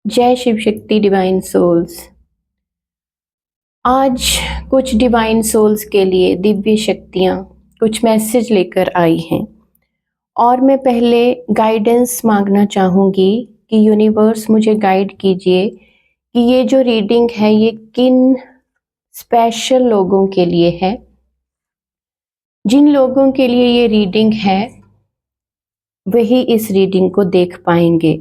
जय Shiv Shakti divine souls. आज कुछ डिवाइन सोल्स के लिए दिव्य शक्तियाँ कुछ मैसेज लेकर आई हैं और मैं पहले गाइडेंस मांगना चाहूँगी कि यूनिवर्स मुझे गाइड कीजिए कि ये जो रीडिंग है ये किन स्पेशल लोगों के लिए है। जिन लोगों के लिए ये रीडिंग है वही इस रीडिंग को देख पाएंगे।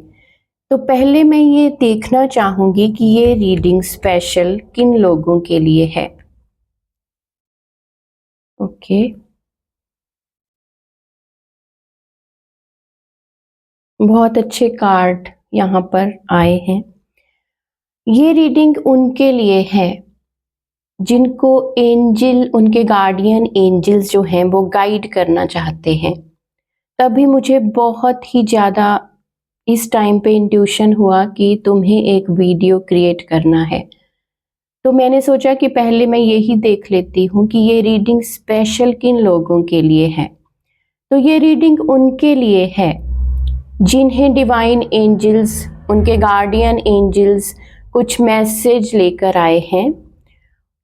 तो पहले मैं ये देखना चाहूंगी कि ये रीडिंग स्पेशल किन लोगों के लिए है। ओके, बहुत अच्छे कार्ड यहाँ पर आए हैं। ये रीडिंग उनके लिए है जिनको एंजल, उनके गार्डियन एंजल्स जो हैं वो गाइड करना चाहते हैं। तभी मुझे बहुत ही ज़्यादा इस टाइम पे इंट्यूशन हुआ कि तुम्हें एक वीडियो क्रिएट करना है। तो मैंने सोचा कि पहले मैं यही देख लेती हूँ कि ये रीडिंग स्पेशल किन लोगों के लिए है। तो ये रीडिंग उनके लिए है जिन्हें डिवाइन एंजल्स, उनके गार्डियन एंजल्स कुछ मैसेज लेकर आए हैं,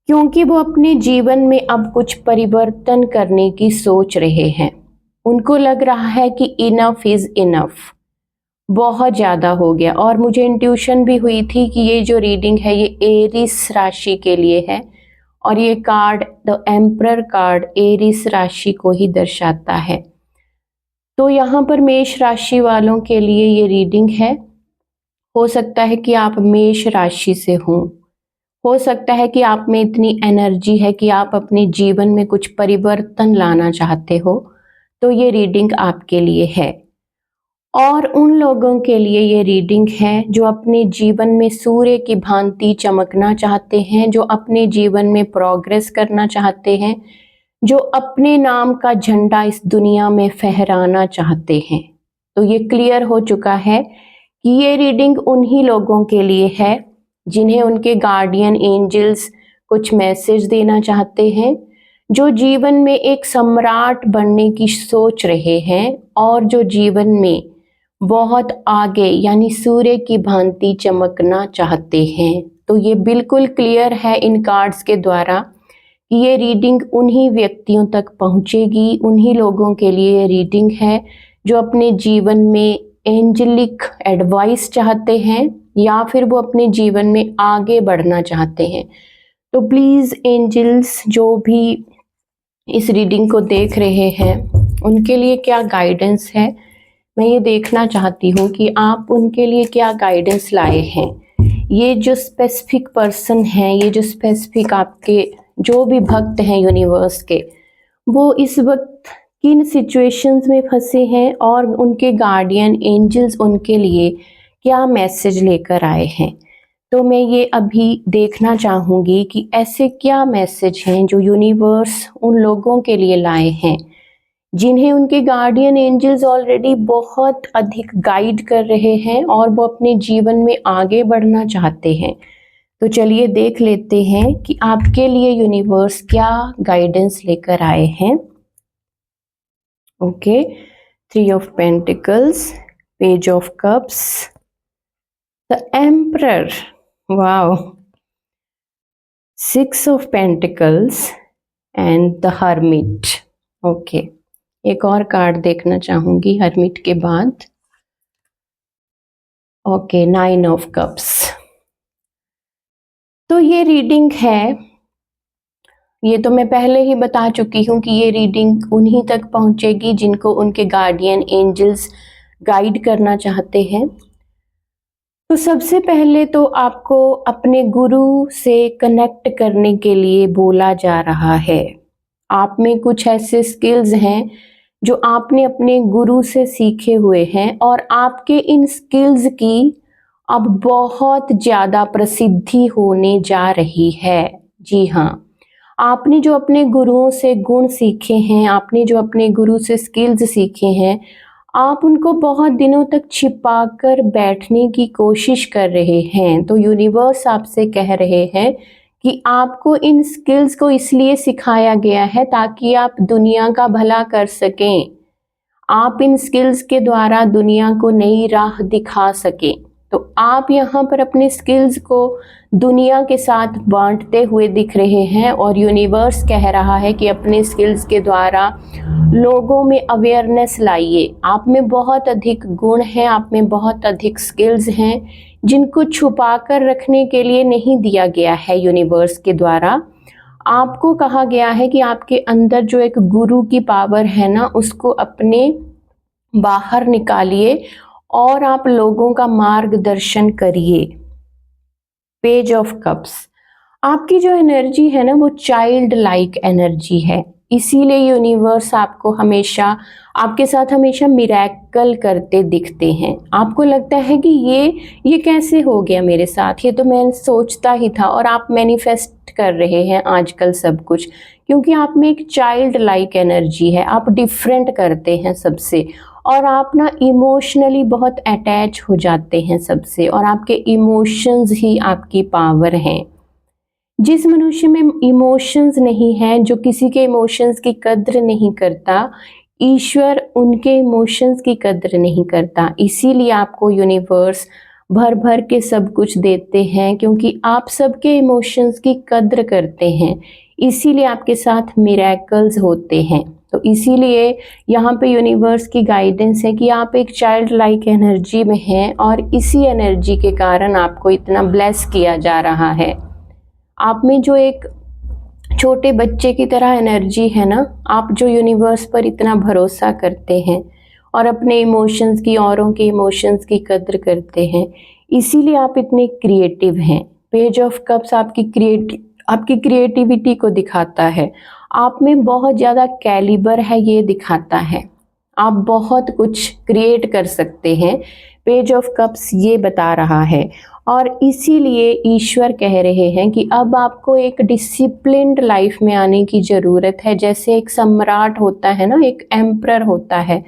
क्योंकि वो अपने जीवन में अब कुछ परिवर्तन करने की सोच रहे हैं। उनको लग रहा है कि इनफ इज इनफ, बहुत ज़्यादा हो गया। और मुझे इंट्यूशन भी हुई थी कि ये जो रीडिंग है ये एरिस राशि के लिए है और ये card, the emperor card, Aries राशि को ही दर्शाता है। तो यहाँ पर मेष राशि वालों के लिए ये रीडिंग है। हो सकता है कि आप मेष राशि से हो सकता है कि आप में इतनी एनर्जी है कि आप अपने जीवन में कुछ परिवर्तन लाना चाहते हो, तो ये रीडिंग आपके लिए है। और उन लोगों के लिए ये रीडिंग है जो अपने जीवन में सूर्य की भांति चमकना चाहते हैं, जो अपने जीवन में प्रोग्रेस करना चाहते हैं, जो अपने नाम का झंडा इस दुनिया में फहराना चाहते हैं। तो ये क्लियर हो चुका है कि ये रीडिंग उन्हीं लोगों के लिए है जिन्हें उनके गार्डियन एंजल्स कुछ मैसेज देना चाहते हैं, जो जीवन में एक सम्राट बनने की सोच रहे हैं और जो जीवन में बहुत आगे यानी सूर्य की भांति चमकना चाहते हैं। तो ये बिल्कुल क्लियर है इन कार्ड्स के द्वारा कि ये रीडिंग उन्हीं व्यक्तियों तक पहुंचेगी, उन्हीं लोगों के लिए ये रीडिंग है जो अपने जीवन में एंजेलिक एडवाइस चाहते हैं या फिर वो अपने जीवन में आगे बढ़ना चाहते हैं। तो प्लीज़ एंजल्स जो भी इस रीडिंग को देख रहे हैं उनके लिए क्या गाइडेंस है, मैं ये देखना चाहती हूँ कि आप उनके लिए क्या गाइडेंस लाए हैं। ये जो स्पेसिफिक पर्सन हैं, ये जो स्पेसिफिक आपके जो भी भक्त हैं यूनिवर्स के, वो इस वक्त किन सिचुएशंस में फंसे हैं और उनके गार्डियन एंजल्स उनके लिए क्या मैसेज लेकर आए हैं। तो मैं ये अभी देखना चाहूँगी कि ऐसे क्या मैसेज हैं जो यूनिवर्स उन लोगों के लिए लाए हैं जिन्हें उनके गार्डियन एंजल्स ऑलरेडी बहुत अधिक गाइड कर रहे हैं और वो अपने जीवन में आगे बढ़ना चाहते हैं। तो चलिए देख लेते हैं कि आपके लिए यूनिवर्स क्या गाइडेंस लेकर आए हैं। Okay, 3 of pentacles, page of cups, the emperor, wow, 6 of pentacles and the hermit. Okay, एक और कार्ड देखना चाहूंगी हर्मिट के बाद। Okay, 9 of cups. तो ये रीडिंग है, ये तो मैं पहले ही बता चुकी हूँ कि ये रीडिंग उन्हीं तक पहुँचेगी जिनको उनके गार्डियन एंजल्स गाइड करना चाहते हैं। तो सबसे पहले तो आपको अपने गुरु से कनेक्ट करने के लिए बोला जा रहा है। आप में कुछ ऐसे स्किल्स हैं जो आपने अपने गुरु से सीखे हुए हैं और आपके इन स्किल्स की अब बहुत ज़्यादा प्रसिद्धि होने जा रही है। जी हाँ, आपने जो अपने गुरुओं से गुण सीखे हैं, आपने जो अपने गुरु से स्किल्स सीखे हैं, आप उनको बहुत दिनों तक छिपा कर बैठने की कोशिश कर रहे हैं। तो यूनिवर्स आपसे कह रहे हैं कि आपको इन स्किल्स को इसलिए सिखाया गया है ताकि आप दुनिया का भला कर सकें। आप इन स्किल्स के द्वारा दुनिया को नई राह दिखा सकें। तो आप यहाँ पर अपने स्किल्स को दुनिया के साथ बांटते हुए दिख रहे हैं और यूनिवर्स कह रहा है कि अपने स्किल्स के द्वारा लोगों में अवेयरनेस लाइए। आप में बहुत अधिक गुण हैं, आप में बहुत अधिक स्किल्स हैं जिनको छुपा कर रखने के लिए नहीं दिया गया है यूनिवर्स के द्वारा। आपको कहा गया है कि आपके अंदर जो एक गुरु की पावर है ना, उसको अपने बाहर निकालिए और आप लोगों का मार्गदर्शन करिए। पेज ऑफ कप्स, आपकी जो एनर्जी है ना वो चाइल्ड लाइक एनर्जी है, इसीलिए यूनिवर्स आपको हमेशा, आपके साथ हमेशा मिरेकल करते दिखते हैं। आपको लगता है कि ये कैसे हो गया मेरे साथ, ये तो मैं सोचता ही था, और आप मैनिफेस्ट कर रहे हैं आजकल सब कुछ, क्योंकि आप में एक चाइल्ड लाइक एनर्जी है। आप डिफरेंट करते हैं सबसे, और आप ना इमोशनली बहुत अटैच हो जाते हैं सबसे, और आपके इमोशंस ही आपकी पावर हैं। जिस मनुष्य में इमोशंस नहीं हैं, जो किसी के इमोशंस की कद्र नहीं करता, ईश्वर उनके इमोशंस की कद्र नहीं करता। इसीलिए आपको यूनिवर्स भर भर के सब कुछ देते हैं, क्योंकि आप सबके इमोशंस की कद्र करते हैं, इसीलिए आपके साथ मिरेकल्स होते हैं। तो इसीलिए यहाँ पे यूनिवर्स की गाइडेंस है कि आप एक चाइल्ड लाइक एनर्जी में हैं, और इसी एनर्जी के कारण आपको इतना ब्लेस किया जा रहा है। आप में जो एक छोटे बच्चे की तरह एनर्जी है ना, आप जो यूनिवर्स पर इतना भरोसा करते हैं और अपने इमोशंस की, औरों के इमोशंस की कद्र करते हैं, इसीलिए आप इतने क्रिएटिव हैं। पेज ऑफ कप्स आपकी क्रिएटिविटी को दिखाता है। आप में बहुत ज़्यादा कैलिबर है, ये दिखाता है। आप बहुत कुछ क्रिएट कर सकते हैं, पेज ऑफ कप्स ये बता रहा है। और इसीलिए ईश्वर कह रहे हैं कि अब आपको एक डिसिप्लिन्ड लाइफ में आने की ज़रूरत है। जैसे एक सम्राट होता है ना, एक एम्परर होता है,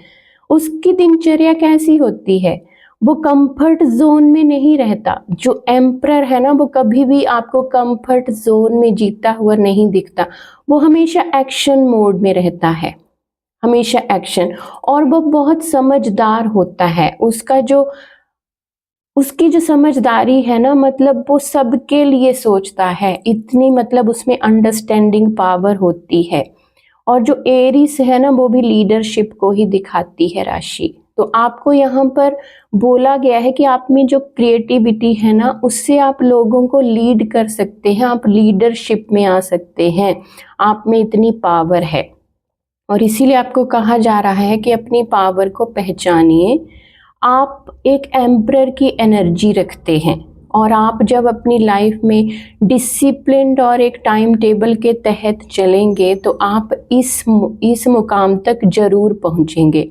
उसकी दिनचर्या कैसी होती है, वो कंफर्ट जोन में नहीं रहता। जो एम्परर है ना, वो कभी भी आपको कंफर्ट जोन में जीता हुआ नहीं दिखता, वो हमेशा एक्शन मोड में रहता है, हमेशा एक्शन। और वो बहुत समझदार होता है, उसकी जो समझदारी है ना, मतलब वो सबके लिए सोचता है, इतनी मतलब उसमें अंडरस्टैंडिंग पावर होती है। और जो एरीस है ना, वो भी लीडरशिप को ही दिखाती है राशि। तो आपको यहाँ पर बोला गया है कि आप में जो क्रिएटिविटी है ना, उससे आप लोगों को लीड कर सकते हैं, आप लीडरशिप में आ सकते हैं, आप में इतनी पावर है। और इसीलिए आपको कहा जा रहा है कि अपनी पावर को पहचानिए। आप एक एम्परर की एनर्जी रखते हैं, और आप जब अपनी लाइफ में डिसिप्लिन्ड और एक टाइम टेबल के तहत चलेंगे तो आप इस मुकाम तक ज़रूर पहुंचेंगे।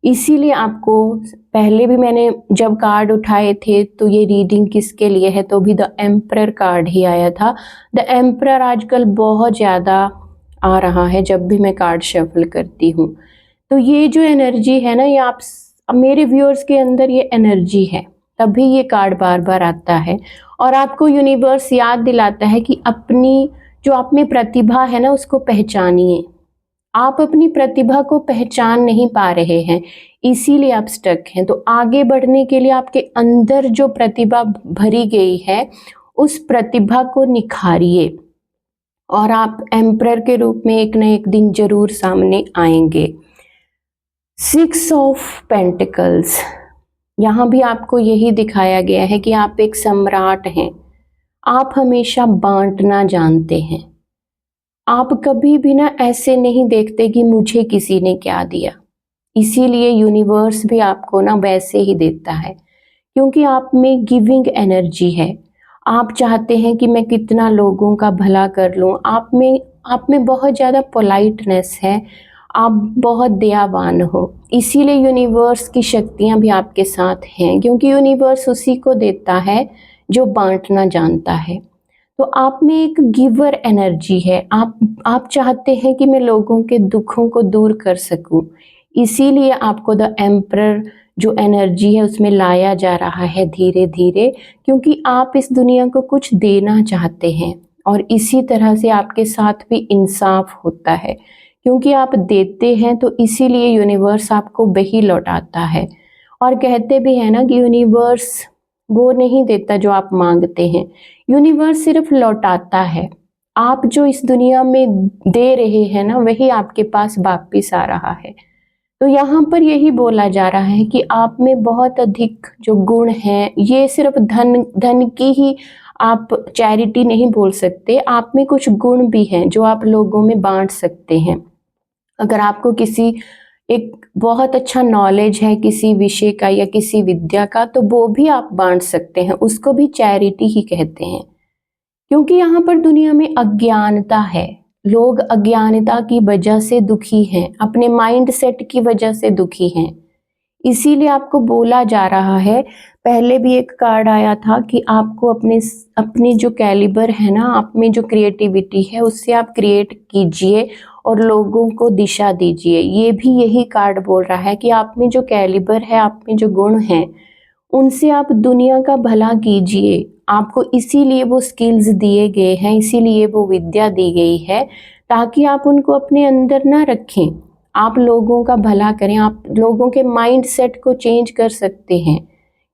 इसीलिए आपको, पहले भी मैंने जब कार्ड उठाए थे तो ये रीडिंग किसके लिए है, तो भी द एम्परर कार्ड ही आया था। द एम्परर आजकल बहुत ज़्यादा आ रहा है जब भी मैं कार्ड शफल करती हूँ। तो ये जो एनर्जी है ना, ये आप मेरे व्यूअर्स के अंदर ये एनर्जी है, तभी ये कार्ड बार बार आता है। और आपको यूनिवर्स याद दिलाता है कि अपनी जो आप में प्रतिभा है ना, उसको पहचानिए। आप अपनी प्रतिभा को पहचान नहीं पा रहे हैं, इसीलिए आप स्टक हैं। तो आगे बढ़ने के लिए आपके अंदर जो प्रतिभा भरी गई है, उस प्रतिभा को निखारिए, और आप एम्परर के रूप में एक न एक दिन जरूर सामने आएंगे। 6 ऑफ पेंटिकल्स, यहाँ भी आपको यही दिखाया गया है कि आप एक सम्राट हैं। आप हमेशा बांटना जानते हैं। आप कभी भी ना ऐसे नहीं देखते कि मुझे किसी ने क्या दिया, इसीलिए यूनिवर्स भी आपको ना वैसे ही देता है, क्योंकि आप में गिविंग एनर्जी है। आप चाहते हैं कि मैं कितना लोगों का भला कर लूँ। आप में बहुत ज़्यादा पोलाइटनेस है, आप बहुत दयावान हो, इसीलिए यूनिवर्स की शक्तियाँ भी आपके साथ हैं, क्योंकि यूनिवर्स उसी को देता है जो बांटना जानता है। तो आप में एक गिवर एनर्जी है। आप चाहते हैं कि मैं लोगों के दुखों को दूर कर सकूं, इसीलिए आपको द एम्परर जो एनर्जी है उसमें लाया जा रहा है धीरे धीरे, क्योंकि आप इस दुनिया को कुछ देना चाहते हैं। और इसी तरह से आपके साथ भी इंसाफ होता है, क्योंकि आप देते हैं, तो इसीलिए यूनिवर्स आपको वही लौटाता है। और कहते भी हैं ना कि यूनिवर्स वो नहीं देता जो आप मांगते हैं। यूनिवर्स सिर्फ लौटाता है। आप जो इस दुनिया में दे रहे हैं ना, वही आपके पास वापिस आ रहा है। तो यहाँ पर यही बोला जा रहा है कि आप में बहुत अधिक जो गुण हैं, ये सिर्फ धन धन की ही आप चैरिटी नहीं बोल सकते, आप में कुछ गुण भी हैं जो आप लोगों में बांट सकते हैं। अगर आपको किसी एक बहुत अच्छा नॉलेज है किसी विषय का या किसी विद्या का, तो वो भी आप बांट सकते हैं, उसको भी चैरिटी ही कहते हैं। क्योंकि यहाँ पर दुनिया में अज्ञानता है, लोग अज्ञानता की वजह से दुखी हैं, अपने माइंड सेट की वजह से दुखी हैं। इसीलिए आपको बोला जा रहा है, पहले भी एक कार्ड आया था कि आपको अपने जो कैलिबर है ना, आप में जो क्रिएटिविटी है, उससे आप क्रिएट कीजिए और लोगों को दिशा दीजिए। ये भी यही कार्ड बोल रहा है कि आप में जो कैलिबर है, आप में जो गुण हैं, उनसे आप दुनिया का भला कीजिए। आपको इसीलिए वो स्किल्स दिए गए हैं, इसीलिए वो विद्या दी गई है, ताकि आप उनको अपने अंदर ना रखें, आप लोगों का भला करें, आप लोगों के माइंड सेट को चेंज कर सकते हैं।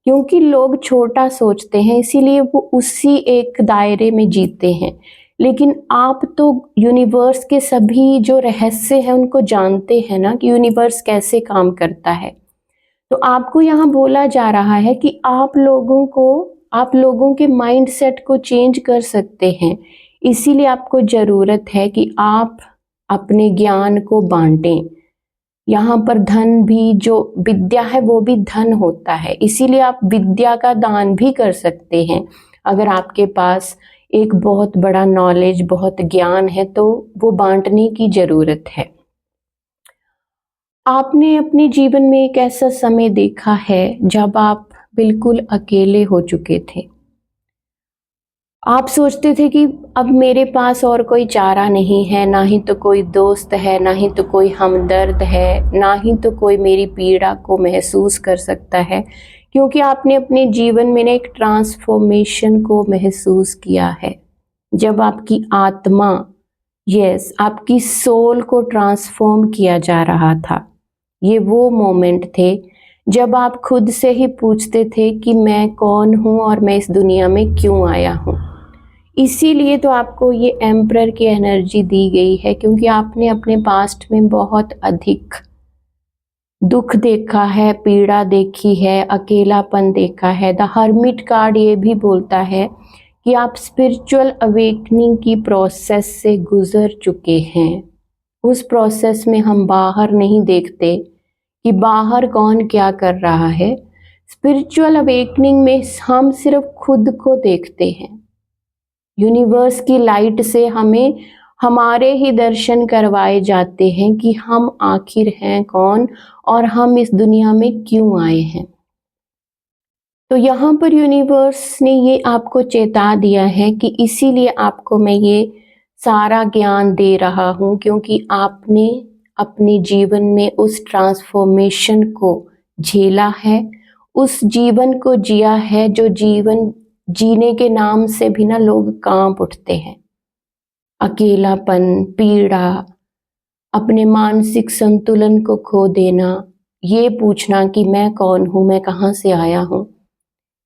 क्योंकि लोग छोटा सोचते हैं, इसीलिए वो उसी एक दायरे में जीते हैं। लेकिन आप तो यूनिवर्स के सभी जो रहस्य हैं उनको जानते हैं ना, कि यूनिवर्स कैसे काम करता है। तो आपको यहाँ बोला जा रहा है कि आप लोगों के माइंड सेट को चेंज कर सकते हैं। इसीलिए आपको ज़रूरत है कि आप अपने ज्ञान को बांटें। यहाँ पर धन भी, जो विद्या है वो भी धन होता है, इसीलिए आप विद्या का दान भी कर सकते हैं। अगर आपके पास एक बहुत बड़ा नॉलेज, बहुत ज्ञान है, तो वो बांटने की ज़रूरत है। आपने अपने जीवन में एक ऐसा समय देखा है जब आप बिल्कुल अकेले हो चुके थे। आप सोचते थे कि अब मेरे पास और कोई चारा नहीं है, ना ही तो कोई दोस्त है, ना ही तो कोई हमदर्द है, ना ही तो कोई मेरी पीड़ा को महसूस कर सकता है। क्योंकि आपने अपने जीवन में एक ट्रांसफॉर्मेशन को महसूस किया है, जब आपकी आत्मा, आपकी सोल को ट्रांसफॉर्म किया जा रहा था। ये वो मोमेंट थे जब आप खुद से ही पूछते थे कि मैं कौन हूँ और मैं इस दुनिया में क्यों आया हूँ। इसीलिए तो आपको ये एम्परर की एनर्जी दी गई है, क्योंकि आपने अपने पास्ट में बहुत अधिक दुख देखा है, पीड़ा देखी है, अकेलापन देखा है। द हर्मिट कार्ड ये भी बोलता है कि आप स्पिरिचुअल अवेकनिंग की प्रोसेस से गुजर चुके हैं। उस प्रोसेस में हम बाहर नहीं देखते कि बाहर कौन क्या कर रहा है। स्पिरिचुअल अवेकनिंग में हम सिर्फ खुद को देखते हैं। यूनिवर्स की लाइट से हमें हमारे ही दर्शन करवाए जाते हैं कि हम आखिर हैं कौन और हम इस दुनिया में क्यों आए हैं। तो यहाँ पर यूनिवर्स ने ये आपको चेता दिया है कि इसीलिए आपको मैं ये सारा ज्ञान दे रहा हूँ, क्योंकि आपने अपने जीवन में उस ट्रांसफॉर्मेशन को झेला है, उस जीवन को जिया है जो जीवन जीने के नाम से भी ना लोग कांप उठते हैं। अकेलापन, पीड़ा, अपने मानसिक संतुलन को खो देना, ये पूछना कि मैं कौन हूँ, मैं कहाँ से आया हूँ,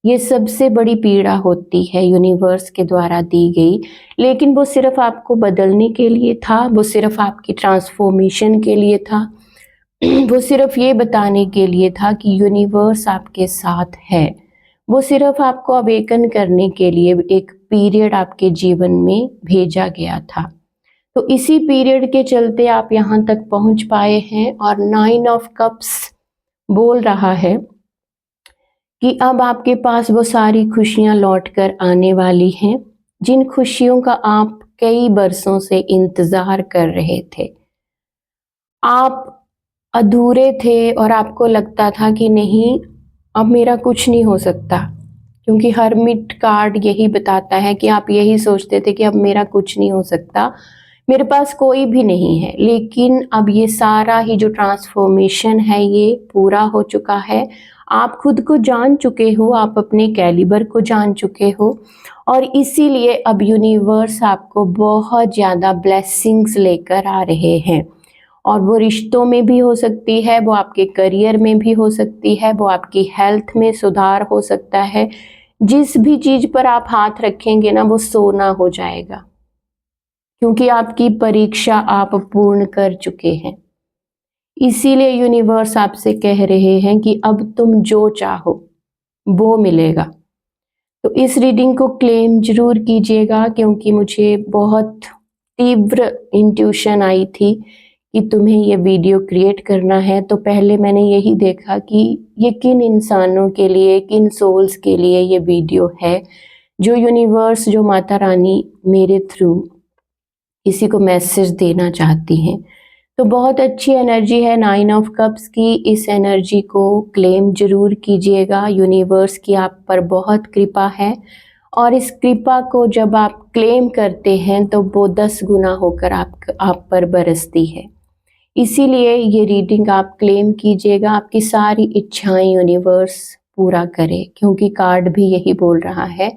ये सबसे बड़ी पीड़ा होती है यूनिवर्स के द्वारा दी गई। लेकिन वो सिर्फ आपको बदलने के लिए था, वो सिर्फ आपकी ट्रांसफॉर्मेशन के लिए था, वो सिर्फ ये बताने के लिए था कि यूनिवर्स आपके साथ है। वो सिर्फ आपको अवेकन करने के लिए एक पीरियड आपके जीवन में भेजा गया था। तो इसी पीरियड के चलते आप यहाँ तक पहुँच पाए हैं। और 9 ऑफ कप्स बोल रहा है कि अब आपके पास वो सारी खुशियाँ लौट कर आने वाली हैं, जिन खुशियों का आप कई बरसों से इंतज़ार कर रहे थे। आप अधूरे थे और आपको लगता था कि नहीं, अब मेरा कुछ नहीं हो सकता, क्योंकि हर्मिट कार्ड यही बताता है कि आप यही सोचते थे कि अब मेरा कुछ नहीं हो सकता, मेरे पास कोई भी नहीं है। लेकिन अब ये सारा ही जो ट्रांसफॉर्मेशन है ये पूरा हो चुका है। आप खुद को जान चुके हो, आप अपने कैलिबर को जान चुके हो, और इसीलिए अब यूनिवर्स आपको बहुत ज़्यादा ब्लेसिंग्स लेकर आ रहे हैं। और वो रिश्तों में भी हो सकती है, वो आपके करियर में भी हो सकती है, वो आपकी हेल्थ में सुधार हो सकता है, जिस भी चीज पर आप हाथ रखेंगे ना वो सोना हो जाएगा, क्योंकि आपकी परीक्षा आप पूर्ण कर चुके हैं। इसीलिए यूनिवर्स आपसे कह रहे हैं कि अब तुम जो चाहो वो मिलेगा। तो इस रीडिंग को क्लेम जरूर कीजिएगा, क्योंकि मुझे बहुत तीव्र इंट्यूशन आई थी कि तुम्हें ये वीडियो क्रिएट करना है। तो पहले मैंने यही देखा कि ये किन इंसानों के लिए, किन सोल्स के लिए ये वीडियो है, जो यूनिवर्स, जो माता रानी मेरे थ्रू किसी को मैसेज देना चाहती हैं। तो बहुत अच्छी एनर्जी है 9 ऑफ कप्स की। इस एनर्जी को क्लेम जरूर कीजिएगा। यूनिवर्स की आप पर बहुत कृपा है, और इस कृपा को जब आप क्लेम करते हैं तो वो 10 गुना होकर आप पर बरसती है। इसीलिए ये रीडिंग आप क्लेम कीजिएगा। आपकी सारी इच्छाएं यूनिवर्स पूरा करे, क्योंकि कार्ड भी यही बोल रहा है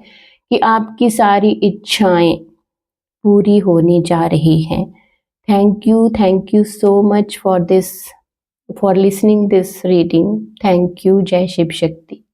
कि आपकी सारी इच्छाएं पूरी होने जा रही हैं। Thank you so much for listening this reading. Thank you. जय शिव शक्ति।